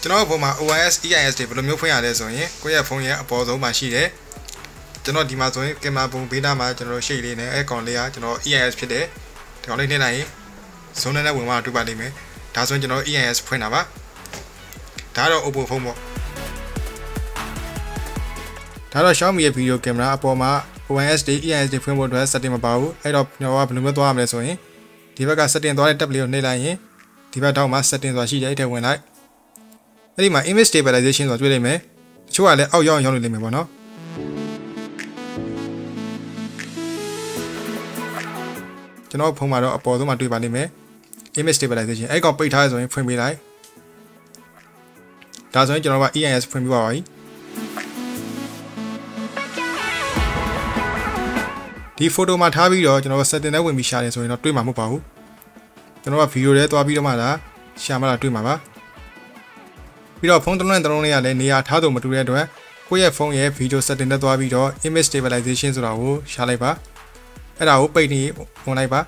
ကျွန်တော်ပုံမှာ OIS EIS တွေဘယ်လိုမျိုးဖွင့်ရလဲဆိုရင်ကိုယ့်ရဲ့ဖုန်းရဲ့အပေါ်ဆုံးမှာရှိတယ်ကျွန်တော်ဒီမှာဆိုရင်ကင်မရာပုံဘေးနားမှာကျွန်တော်ရှိလေးနဲ့အဲကောင်လေးကကျွန်တော် EIS ဖြစ်တယ်ဒီကောင်လေးနှိမ့်လိုက်ရင်ဇုံနဲ့ဝင်မှတွေ့ပါလိမ့်မယ်ဒါဆိုရင်ကျွန်တော် EIS ဖွင့်တာပါဒါတော့ Oppo ဖုန်းပေါ့ဒါတော့ Xiaomi ရဲ့ video camera အပေါ်မှာ OIS တွေ EIS တွေဖွင့်ဖို့အတွက် setting မပါဘူးအဲ့တော့ကျွန်တော်ကဘယ်လိုမျိုးသွားရမလဲဆိုရင်ဒီဘက်က setting သွားတဲ့ tab လေးကိုနှိပ်လိုက်ရင်ဒီဘက်ထောက်မှာ setting ဆိုတာရှိတယ်အဲ့ဒါဝင်လိုက်အဲ့ဒီမှာ image stabilization ဆိုတာတွေ့လိမ့်မယ်တချို့ကလည်းအောက်ရောက်နေလိမ့်မယ်ပေါ့နော်ကျွန်တော်ဖုန်းမှာတော့အပေါ်ဆုံးမှာတွေ့ပါလိမ့်မယ် image stabilization အဲ့ကောင်ပိတ်ထားရဆိုရင်ဖွင့်ပေးလိုက်ဒါဆိုရင်ကျွန်တော်က EIS ဖွင့်ပြပါပြီဒီ photo မှာထားပြီးတော့ကျွန်တော် setting နဲ့ဝင်ပြီးရှာတယ်ဆိုရင်တော့တွေ့မှာမဟုတ်ပါဘူးကျွန်တော်က video ထဲသွားပြီးတော့မှလာရှာမှလာတွေ့မှာပါပြီးတော့ဖုန်းတစ်လုံးလေးကလည်းနေရာထားလို့မတူတဲ့အတွက်ကိုယ့်ရဲ့ဖုန်းရဲ့ video setting နဲ့သွားပြီးတော့ image stabilization ဆိုတာကိုရှာလိုက်ပါအဲ့ဒါကိုပိတ်နေဝင်လိုက်ပါ